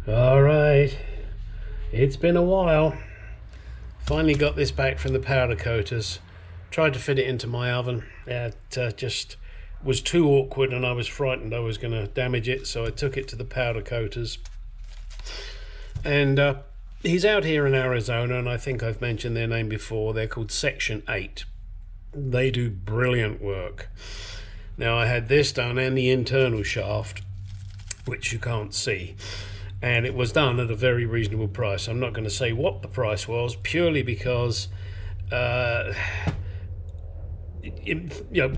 All right, it's been a while. Finally got this back from the powder coaters. Tried to fit it into my oven. It just was too awkward, and I was frightened I was going to damage it, so I took it to the powder coaters. And he's out here in Arizona, and I think I've mentioned their name before. They're called Section 8. They do brilliant work. Now, I had this done and the internal shaft, which you can't see, and it was done at a very reasonable price. I'm not going to say what the price was, purely because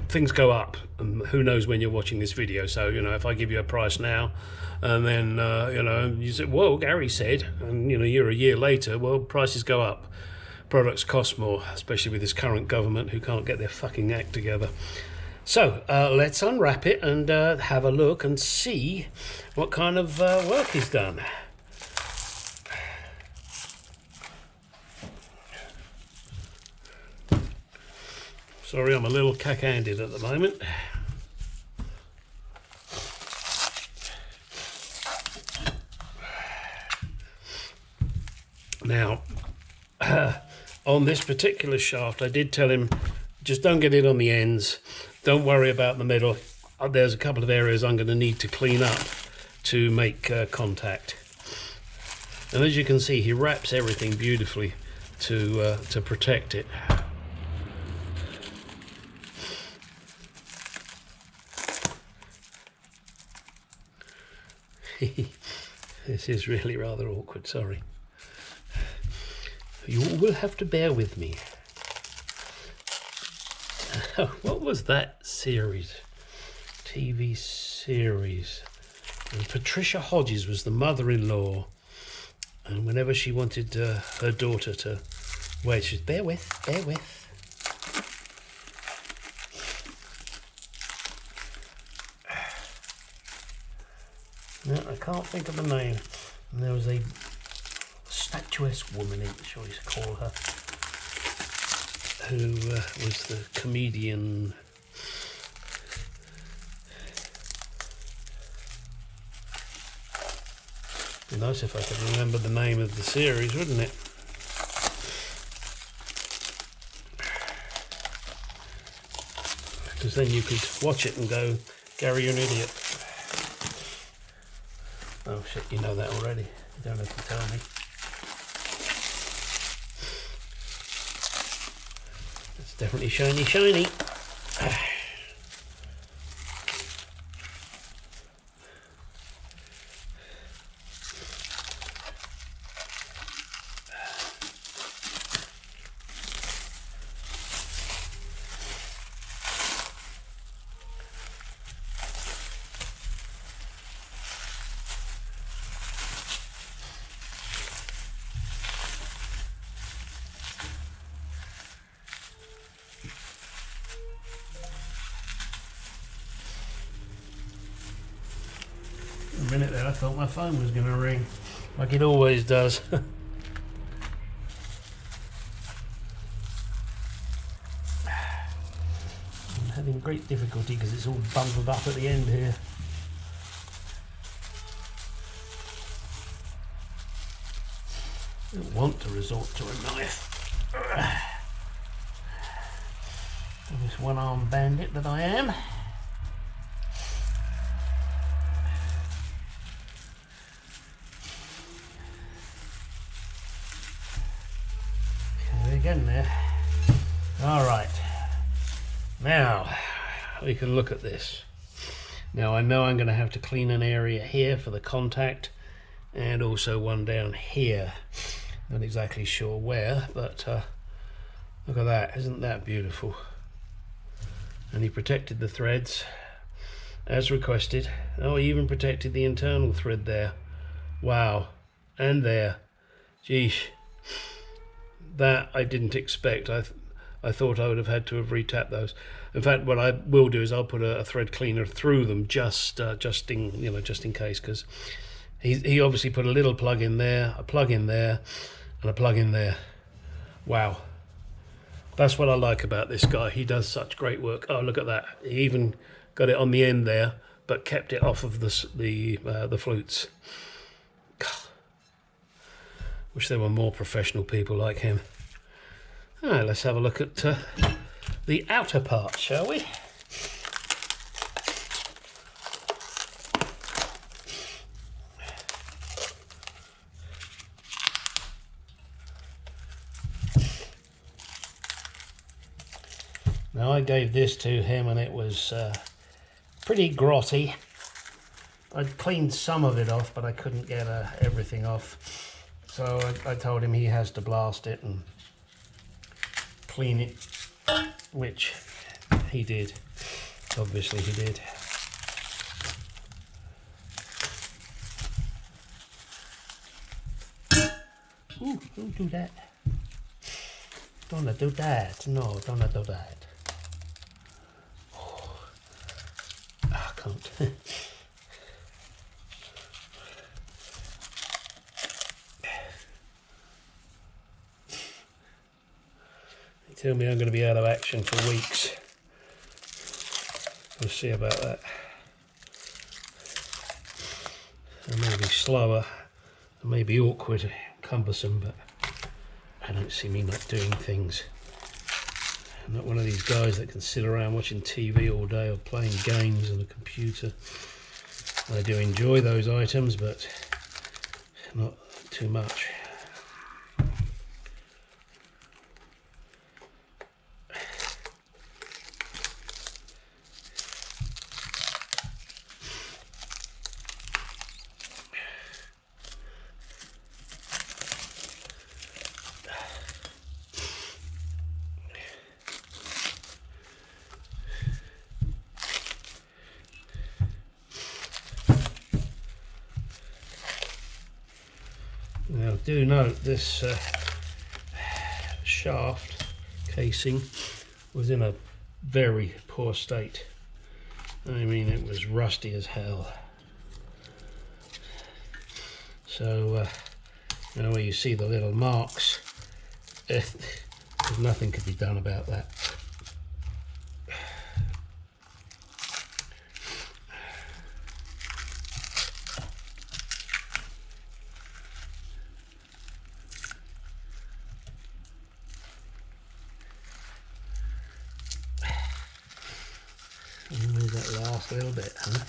things go up, and who knows when you're watching this video. So if I give you a price now, and then you say, well, Gary said, and you're a year later, well, prices go up, products cost more, especially with this current government who can't get their fucking act together. So let's unwrap it and have a look and see what kind of work is done. Sorry, I'm a little cack-handed at the moment. Now, on this particular shaft, I did tell him, just don't get it on the ends. Don't worry about the middle. There's a couple of areas I'm going to need to clean up to make contact. And as you can see, he wraps everything beautifully to protect it. This is really rather awkward, sorry. You will have to bear with me. What was that series? TV series. And Patricia Hodges was the mother-in-law, and whenever she wanted her daughter to wait, she'd bear with. No, I can't think of the name. And there was a statuesque woman, shall we call her, who was the comedian. Be nice if I could remember the name of the series, wouldn't it? Because then you could watch it and go, Gary, you're an idiot. Oh shit, you know that already. You don't have to tell me. It's definitely shiny. A minute there, I thought my phone was going to ring, like it always does. I'm having great difficulty because it's all bundled up at the end here. I don't want to resort to a knife. This one-armed bandit that I am. Again there. All right, now we can look at this. Now I know I'm going to have to clean an area here for the contact, and also one down here. Not exactly sure where, but look at that. Isn't that beautiful? And he protected the threads as requested. Oh, he even protected the internal thread there. Wow. And there. Geesh. That I didn't expect. I thought I would have had to have retapped those. In fact, what I will do is I'll put a thread cleaner through them just in case, because he obviously put a little plug in there, a plug in there, and a plug in there. Wow, that's what I like about this guy. He does such great work. Oh, look at that. He even got it on the end there, but kept it off of the flutes. God. Wish there were more professional people like him. Alright, let's have a look at the outer part, shall we? Now I gave this to him and it was pretty grotty. I'd cleaned some of it off, but I couldn't get everything off. So I told him he has to blast it and clean it, which he did. Obviously he did. Ooh, don't do that. Don't do that. No, don't do that. Oh, I can't. They tell me I'm going to be out of action for weeks. We'll see about that. I may be slower, I may be awkward, cumbersome, but I don't see me not doing things. I'm not one of these guys that can sit around watching TV all day or playing games on a computer. I do enjoy those items, but not too much. Now do note this shaft casing was in a very poor state. I mean, it was rusty as hell. So you know, where you see the little marks, nothing could be done about that. Move that last little bit, huh?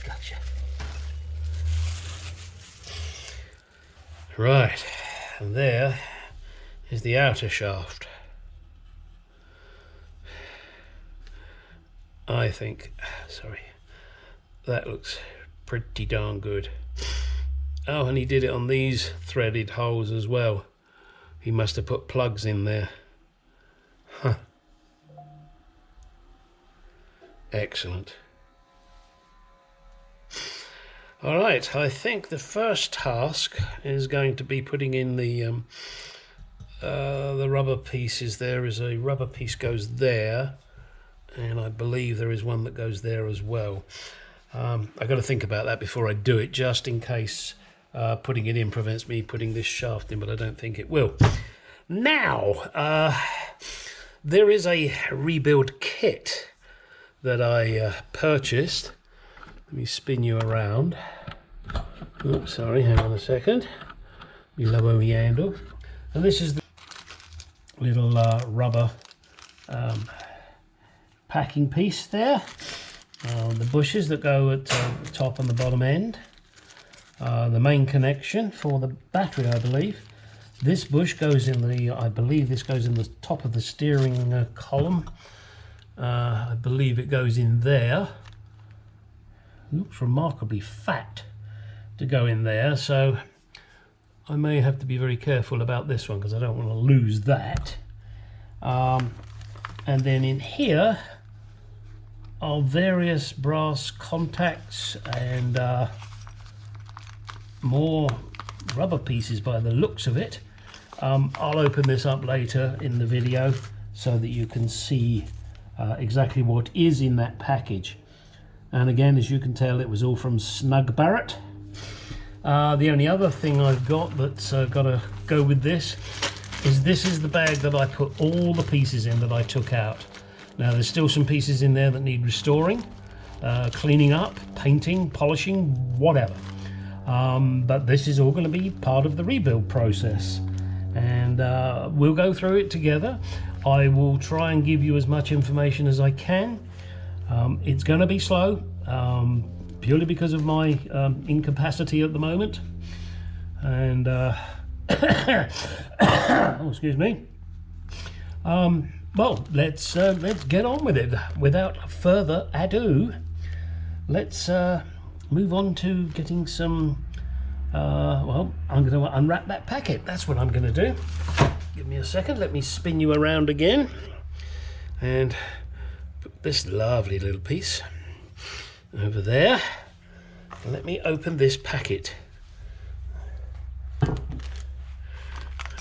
Gotcha. Right, and there is the outer shaft. I think, sorry, that looks pretty darn good. Oh, and he did it on these threaded holes as well. He must have put plugs in there. Huh. Excellent. All right, I think the first task is going to be putting in the rubber pieces. There is a rubber piece goes there, and I believe there is one that goes there as well. I've got to think about that before I do it, just in case putting it in prevents me putting this shaft in, but I don't think it will. Now, there is a rebuild kit that I purchased. Let me spin you around. Oops, sorry, hang on a second. We lower the handle. And this is the little rubber packing piece there. The bushes that go at the top and the bottom end. The main connection for the battery, I believe. This bush goes in the, I believe this goes in the top of the steering column. I believe it goes in there. It looks remarkably fat to go in there, so I may have to be very careful about this one because I don't want to lose that. And then in here are various brass contacts and more rubber pieces by the looks of it. I'll open this up later in the video so that you can see exactly what is in that package. And again, as you can tell, it was all from Snug Barrett. The only other thing I've got that's got to go with this is the bag that I put all the pieces in that I took out. Now there's still some pieces in there that need restoring, cleaning up, painting, polishing, whatever. but this is all going to be part of the rebuild process, and we'll go through it together. I will try and give you as much information as I can. It's going to be slow, purely because of my incapacity at the moment, and oh, excuse me. Well, let's get on with it. Without further ado, let's move on to getting some. Well, I'm going to unwrap that packet. That's what I'm going to do. Give me a second. Let me spin you around again, and put this lovely little piece over there. Let me open this packet. What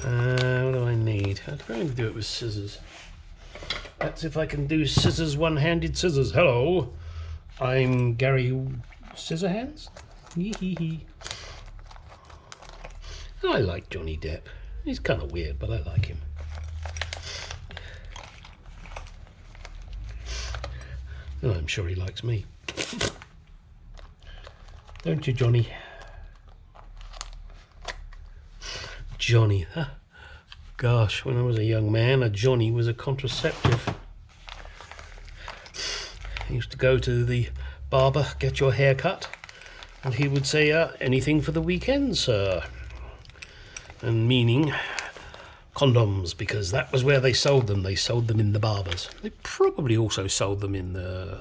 do I need? I can only do it with scissors. That's if I can do scissors, one-handed scissors. Hello, I'm Gary Scissorhands. I like Johnny Depp. He's kind of weird, but I like him. And I'm sure he likes me. Don't you, Johnny? Johnny, huh? Gosh, when I was a young man, a Johnny was a contraceptive. I used to go to the barber, get your hair cut, and he would say, anything for the weekend, sir? And meaning condoms, because that was where they sold them. They sold them in the barbers. They probably also sold them in the...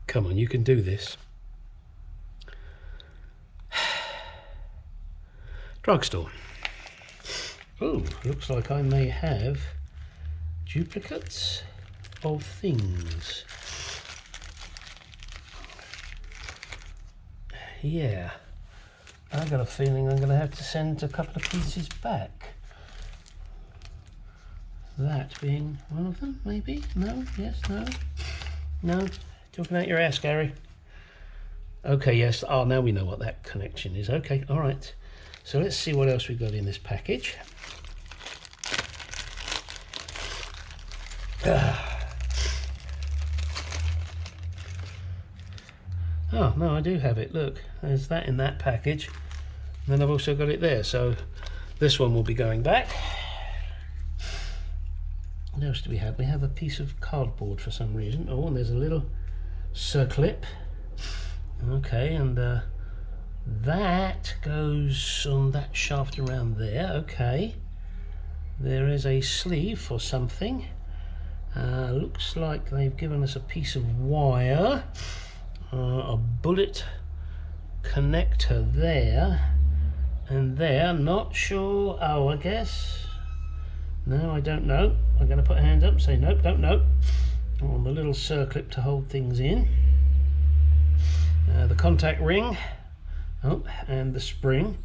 Come on, you can do this. Drugstore. Oh, looks like I may have duplicates of things. Yeah, I got a feeling I'm going to have to send a couple of pieces back. That being one of them, maybe? No? Yes? No? No? Talking out your ass, Gary. Okay, yes. Oh, now we know what that connection is. Okay, all right. So let's see what else we've got in this package. Oh, no, I do have it. Look, there's that in that package. And then I've also got it there. So this one will be going back. What else do we have? We have a piece of cardboard for some reason. Oh, and there's a little circlip. Okay, and that goes on that shaft around there. Okay, there is a sleeve for something. Looks like they've given us a piece of wire, a bullet connector there and there. Not sure. Oh, I guess. No, I don't know. I'm going to put hands up and say nope, don't know. On the little circlip to hold things in. The contact ring. Oh, and the spring.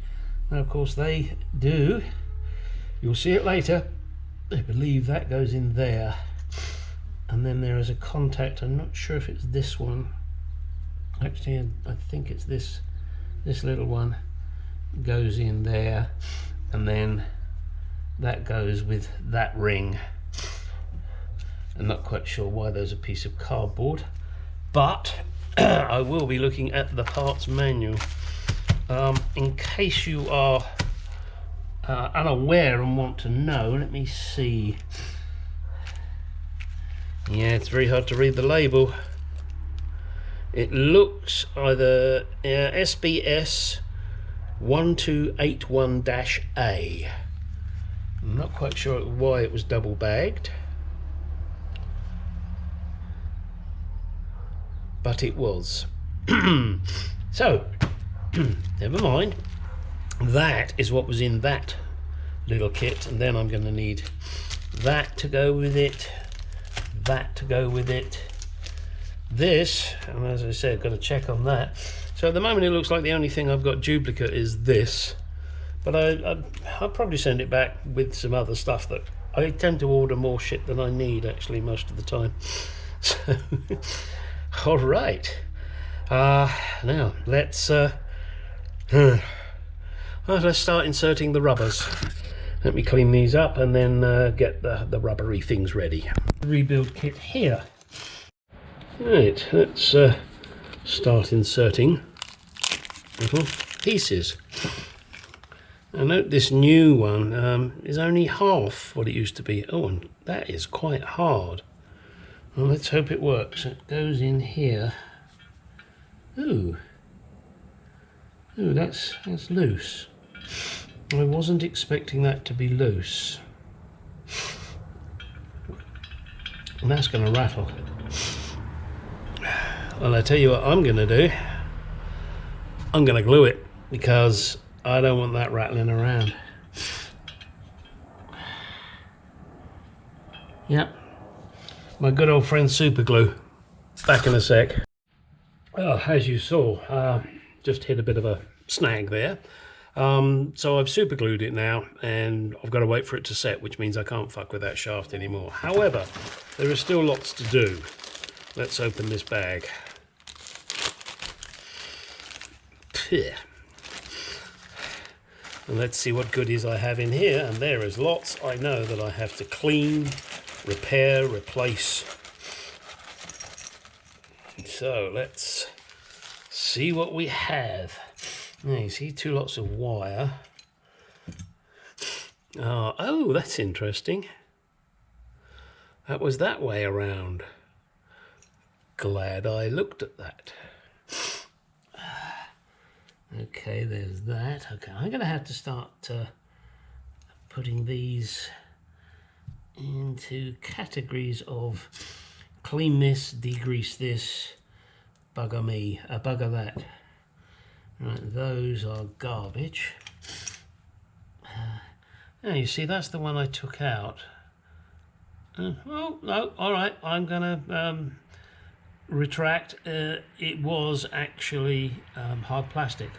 Now, of course, they do. You'll see it later. I believe that goes in there. And then there is a contact. I'm not sure if it's this one. Actually, I think it's this little one goes in there, and then that goes with that ring. I'm not quite sure why there's a piece of cardboard, but I will be looking at the parts manual. In case you are unaware and want to know, let me see. Yeah, it's very hard to read the label. It looks either SBS 1281-A. I'm not quite sure why it was double bagged, but it was. So, never mind. That is what was in that little kit, and then I'm going to need that to go with it, that to go with it, this, and as I said, got to check on that. So at the moment it looks like the only thing I've got duplicate is this, but I'll probably send it back with some other stuff that I tend to order more shit than I need actually most of the time. So all right, now let's start inserting the rubbers. Let me clean these up and then get the rubbery things ready. Rebuild kit here. Right, let's start inserting little pieces. I note this new one is only half what it used to be. Oh, and that is quite hard. Well, let's hope it works. It goes in here. Ooh. Ooh, that's loose. I wasn't expecting that to be loose. And that's going to rattle. Well, I tell you what I'm going to do. I'm going to glue it because I don't want that rattling around. Yep. My good old friend super glue. Back in a sec. Well, as you saw, just hit a bit of a snag there. So I've super glued it now, and I've got to wait for it to set, which means I can't fuck with that shaft anymore. However, there is still lots to do. Let's open this bag. And let's see what goodies I have in here, and there is lots I know that I have to clean, repair, replace. So let's see what we have. Now you see two lots of wire. Oh, that's interesting. That was that way around. Glad I looked at that. Okay, there's that. Okay, I'm going to have to start putting these into categories of clean this, degrease this, bugger me, bugger that. Right, those are garbage. Now you see, that's the one I took out. Oh, no, all right, I'm going to retract. It was actually hard plastic.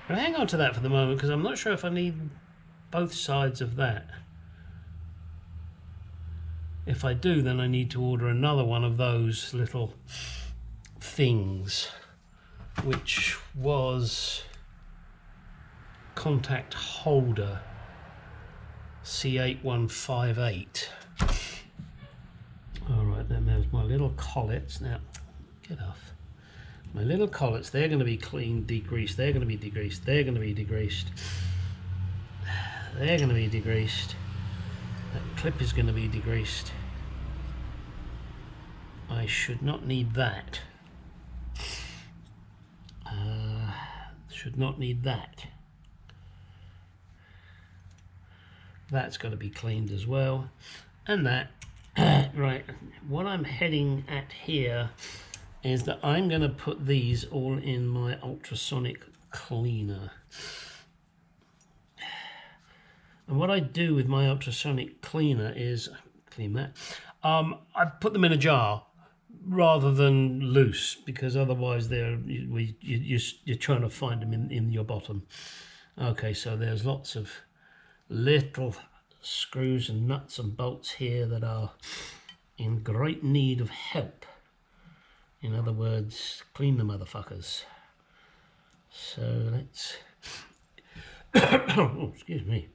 But hang on to that for the moment because I'm not sure if I need both sides of that. If I do, then I need to order another one of those little things, which was contact holder C8158. All right, then there's my little collets. Now, get off. My little collets, they're going to be cleaned, degreased, they're going to be degreased, they're going to be degreased, they're going to be degreased, that clip is going to be degreased. I should not need that. Should not need that. That's got to be cleaned as well. And that, right, what I'm heading at here is that I'm going to put these all in my ultrasonic cleaner. And what I do with my ultrasonic cleaner is clean that. I put them in a jar rather than loose, because otherwise you're trying to find them in your bottom. Okay, so there's lots of little screws and nuts and bolts here that are in great need of help. In other words, clean the motherfuckers. So let's... oh, excuse me.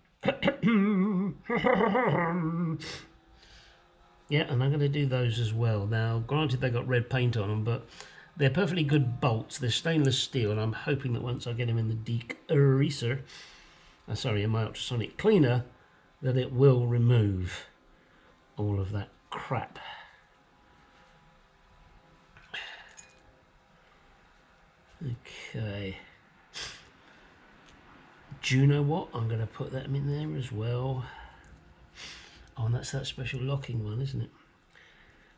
Yeah, and I'm going to do those as well. Now, granted they got red paint on them, but they're perfectly good bolts. They're stainless steel, and I'm hoping that once I get them in the degreaser, in my ultrasonic cleaner, that it will remove all of that crap. Okay. Do you know what? I'm going to put that in there as well. Oh, and that's that special locking one, isn't it?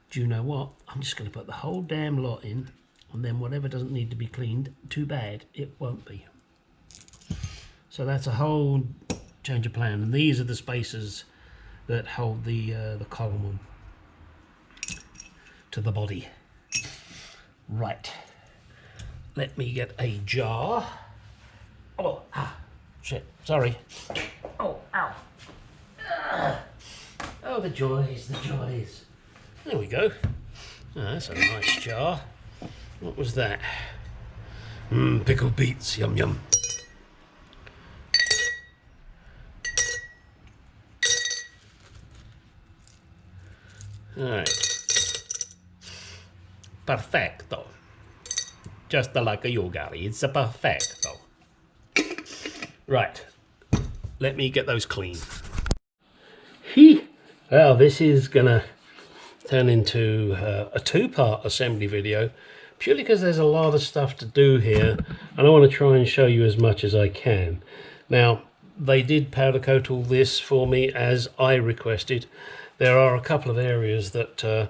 Do you know what? I'm just going to put the whole damn lot in, and then whatever doesn't need to be cleaned, too bad, it won't be. So that's a whole change of plan. And these are the spacers that hold the column on to the body. Right. Let me get a jar. Oh, shit, sorry. Oh, ow. Oh, the joys, the joys. There we go. Oh, that's a nice jar. What was that? Pickled beets, yum yum. Alright. Perfecto. Just like you, Gary. It's a perfecto. Right, let me get those clean. Well, this is gonna turn into a two-part assembly video, purely because there's a lot of stuff to do here, and I want to try and show you as much as I can. Now, they did powder coat all this for me as I requested. There are a couple of areas that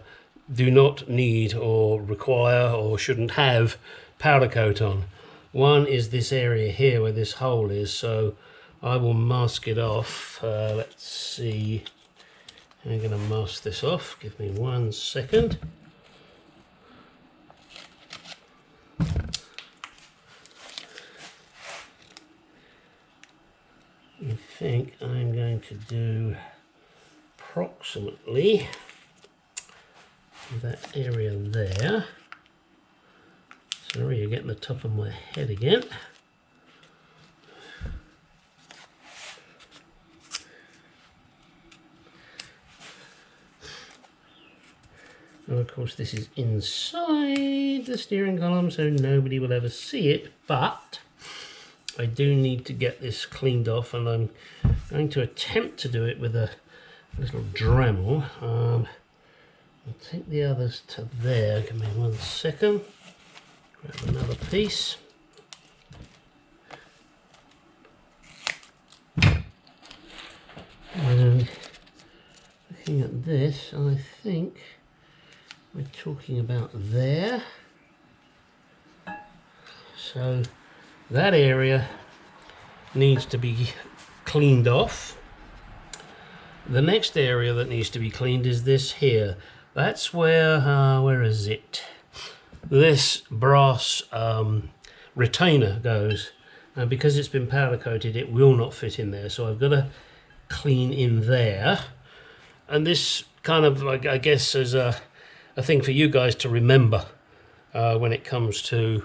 do not need or require or shouldn't have powder coat on. One is this area here where this hole is, so I will mask it off. Let's see, I'm going to mask this off. Give me 1 second. I think I'm going to do approximately that area there. Sorry, you're getting the top of my head again. Now, of course, this is inside the steering column, so nobody will ever see it, but I do need to get this cleaned off, and I'm going to attempt to do it with a little Dremel. I'll take the others to there. Give me 1 second. Grab another piece. And looking at this, I think we're talking about there. So that area needs to be cleaned off. The next area that needs to be cleaned is this here. That's where is it? This brass retainer goes. And because it's been powder coated, it will not fit in there. So I've got to clean in there. And this kind of, I guess, is a thing for you guys to remember when it comes to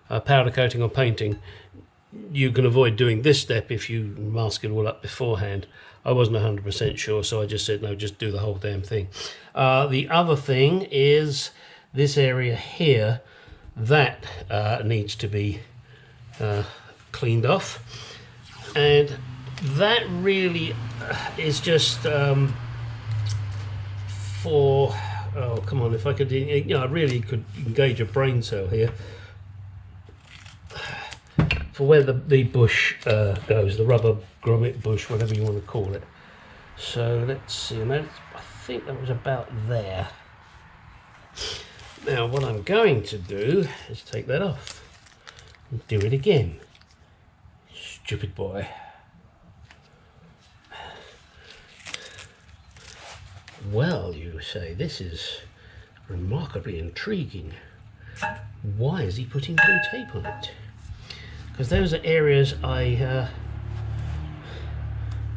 powder coating or painting. You can avoid doing this step if you mask it all up beforehand. I wasn't 100% sure, so I just said no, just do the whole damn thing. The other thing is this area here, that needs to be cleaned off, and that really is just for, oh come on, if I could, you know, I really could engage a brain cell here. For where the bush goes, the rubber grommet bush, whatever you want to call it. So let's see, and I think that was about there. Now what I'm going to do is take that off and do it again. Stupid boy. Well, you say, this is remarkably intriguing. Why is he putting blue tape on it? Because those are areas I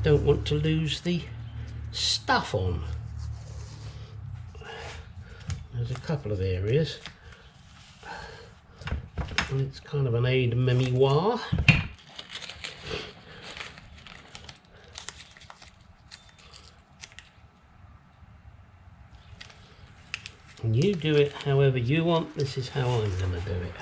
don't want to lose the stuff on. There's a couple of areas. And it's kind of an aide-memoire. And you do it however you want. This is how I'm going to do it.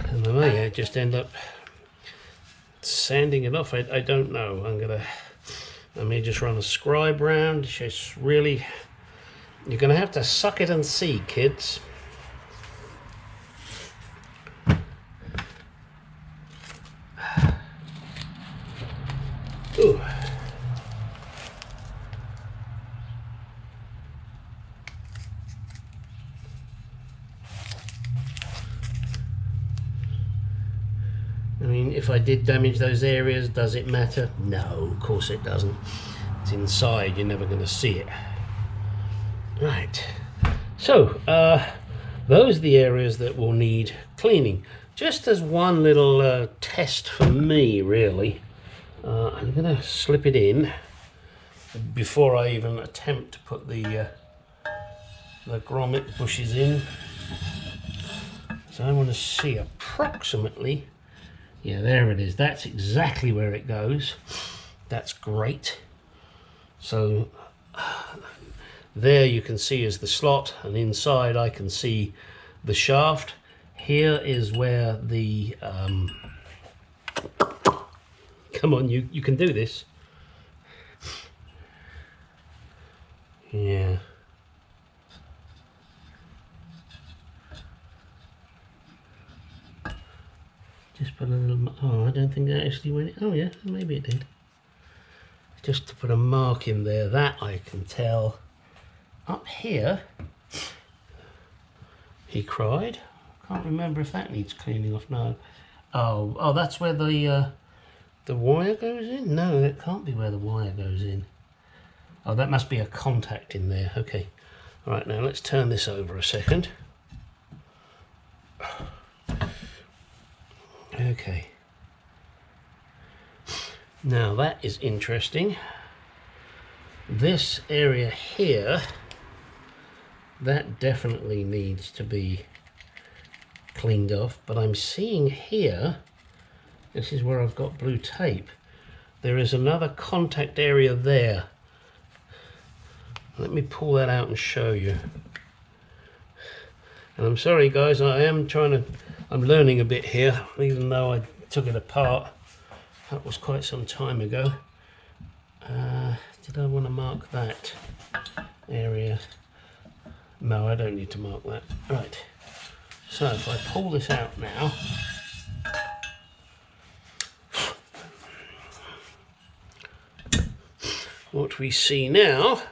And I may just end up sanding it off. I don't know. I may just run a scribe round. It's just really, you're going to have to suck it and see, kids. Ooh. I mean, if I did damage those areas, does it matter? No, of course it doesn't. It's inside, you're never going to see it. Right, so those are the areas that will need cleaning. Just as one little test for me, really, I'm going to slip it in before I even attempt to put the grommet bushes in. So I want to see approximately. Yeah, there it is. That's exactly where it goes. That's great. So There you can see is the slot, and inside I can see the shaft. Here is where the come on, you can do this. Yeah. Just put a little, oh, I don't think that actually went, oh yeah, maybe it did. Just to put a mark in there, that I can tell. Up here, he cried. Can't remember if that needs cleaning off now. Oh, that's where the wire goes in? No, that can't be where the wire goes in. Oh, that must be a contact in there. Okay. All right, now let's turn this over a second. Okay. Now that is interesting. This area here, that definitely needs to be cleaned off, but I'm seeing here, this is where I've got blue tape, there is another contact area there. Let me pull that out and show you. And I'm sorry guys, I'm learning a bit here, even though I took it apart. That was quite some time ago. Did I want to mark that area? No, I don't need to mark that. Right, so if I pull this out now, what we see now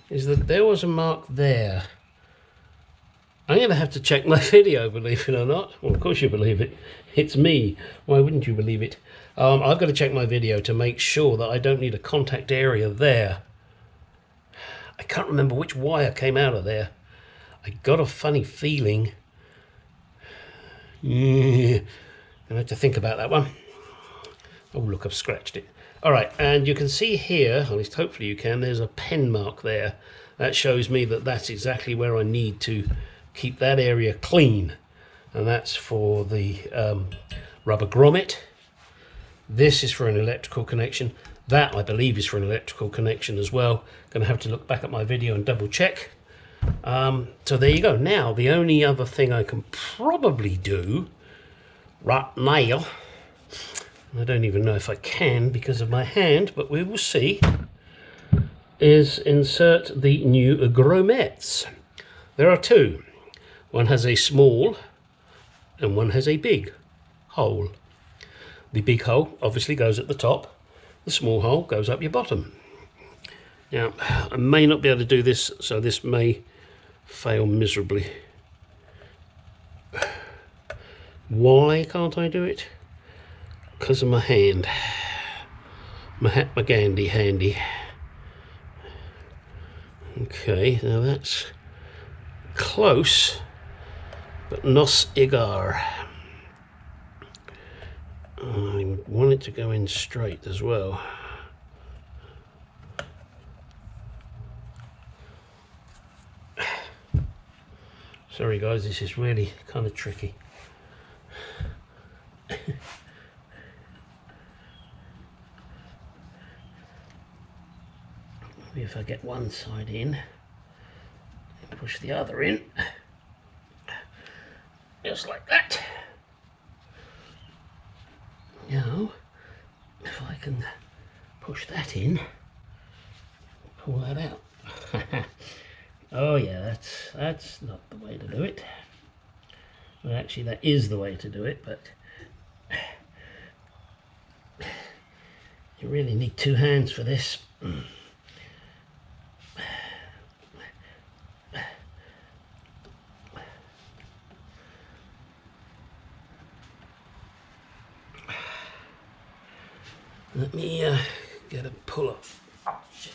is that there was a mark there. I'm going to have to check my video, believe it or not. Well, of course you believe it. It's me. Why wouldn't you believe it? I've got to check my video to make sure that I don't need a contact area there. I can't remember which wire came out of there. I got a funny feeling. I have to think about that one. Oh, look, I've scratched it. All right, and you can see here, at least hopefully you can, there's a pen mark there. That shows me that that's exactly where I need to keep that area clean. And that's for the rubber grommet. This is for an electrical connection. That, I believe, is for an electrical connection as well. Going to have to look back at my video and double check. So there you go. Now, the only other thing I can probably do right now, I don't even know if I can because of my hand, but we will see, is insert the new grommets. There are two. One has a small and one has a big hole. The big hole obviously goes at the top. The small hole goes up your bottom. Now, I may not be able to do this, so this may fail miserably. Why can't I do it? Because of my hand. My gandy handy. Okay, now that's close, but nos egar. I want it to go in straight as well. Sorry guys, this is really kind of tricky. Maybe if I get one side in, push the other in, just like that. Now, if I can push that in, pull that out. Oh yeah, that's not the way to do it. Well, actually that is the way to do it, but you really need two hands for this. Let me get a pull up. Oh, shit.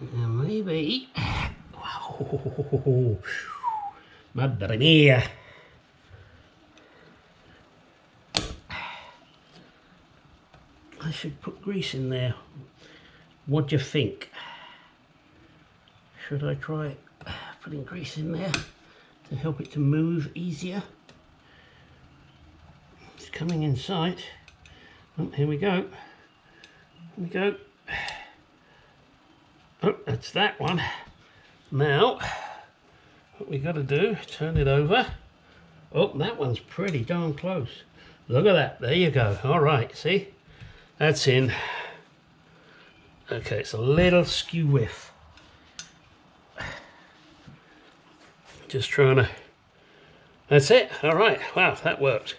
Now maybe, wow, madre mia. I should put grease in there. What do you think? Should I try putting grease in there to help it to move easier? It's coming in sight. Oh, here we go. Here we go. Oh, that's that one. Now, what we got to do, turn it over. Oh, that one's pretty darn close. Look at that. There you go. All right, see? That's in. Okay, it's a little skew whiff. Just trying to... That's it. All right. Wow, that worked.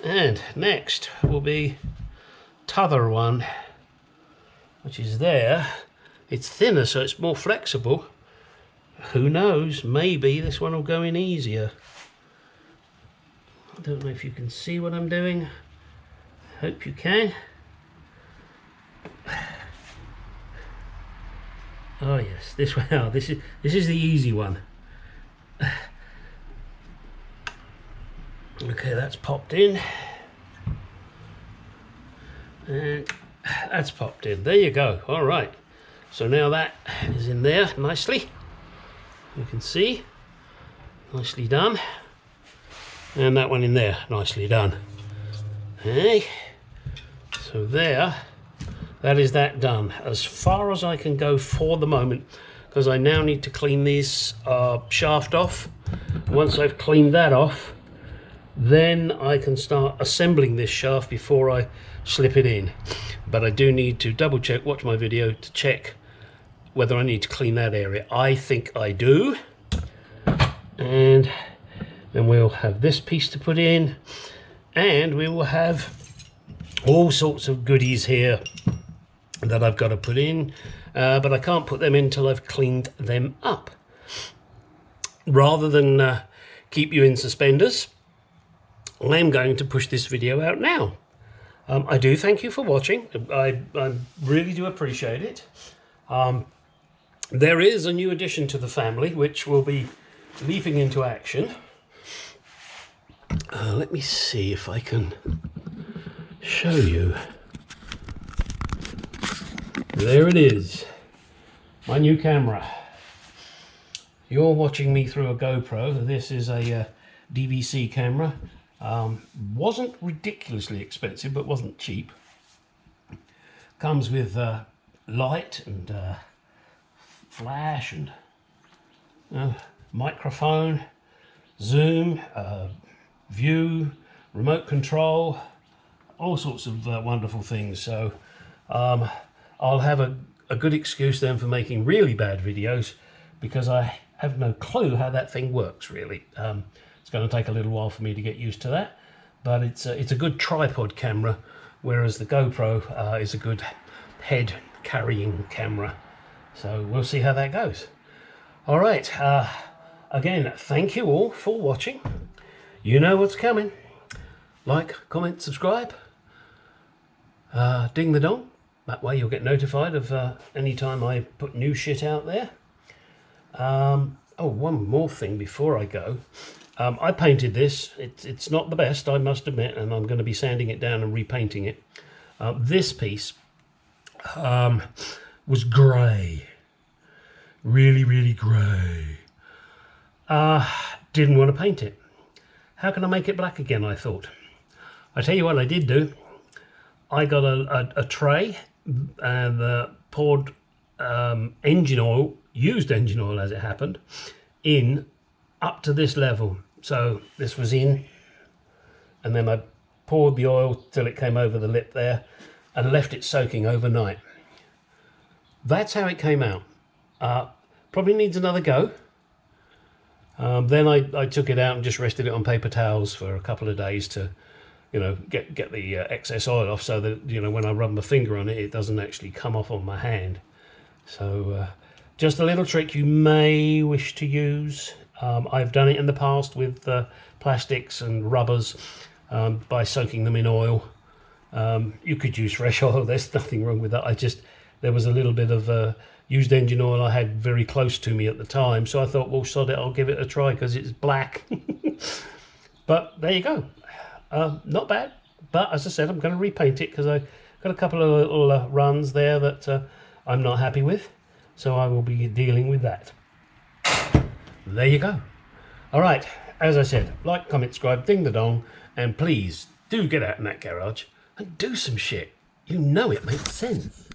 And next will be t'other one, which is there. It's thinner, so it's more flexible. Who knows? Maybe this one will go in easier. I don't know if you can see what I'm doing. Hope you can. Oh yes, this one. Oh, this is the easy one. Okay, that's popped in, and that's popped in. There you go. All right. So now that is in there nicely. You can see, nicely done, and that one in there, nicely done. Hey. So there. That is that done. As far as I can go for the moment, because I now need to clean this shaft off. Once I've cleaned that off, then I can start assembling this shaft before I slip it in. But I do need to double check, watch my video to check whether I need to clean that area. I think I do. And then we'll have this piece to put in, and we will have all sorts of goodies here that I've got to put in, but I can't put them in until I've cleaned them up. Rather than keep you in suspenders, I'm going to push this video out now. I do thank you for watching. I really do appreciate it. There is a new addition to the family which will be leaping into action. Let me see if I can show you. There it is, my new camera. You're watching me through a GoPro. This is a DVC camera. Wasn't ridiculously expensive, but wasn't cheap. Comes with light and flash and microphone, zoom, view, remote control, all sorts of wonderful things. So I'll have a good excuse then for making really bad videos, because I have no clue how that thing works really. It's going to take a little while for me to get used to that, but it's a good tripod camera, whereas the GoPro is a good head carrying camera. So we'll see how that goes. All right, again, thank you all for watching. You know what's coming. Like, comment, subscribe, ding the dong. That way you'll get notified of any time I put new shit out there. Oh, one more thing before I go. I painted this. It's not the best, I must admit, and I'm going to be sanding it down and repainting it. This piece was grey. Really, really grey. Didn't want to paint it. How can I make it black again, I thought. I tell you what I did do. I got a tray and poured engine oil, used engine oil as it happened, in up to this level. So this was in, and then I poured the oil till it came over the lip there and left it soaking overnight. That's how it came out. Probably needs another go. Then I took it out and just rested it on paper towels for a couple of days to, you know, get the excess oil off, so that, you know, when I rub my finger on it, it doesn't actually come off on my hand. So just a little trick you may wish to use. I've done it in the past with plastics and rubbers by soaking them in oil. You could use fresh oil, there's nothing wrong with that. I just there was a little bit of used engine oil I had very close to me at the time, so I thought, well, sod it, I'll give it a try because it's black. But there you go. Not bad, but as I said, I'm going to repaint it because I've got a couple of little runs there that I'm not happy with, so I will be dealing with that. There you go. All right, as I said, like, comment, subscribe, ding the dong, and please do get out in that garage and do some shit. You know it makes sense.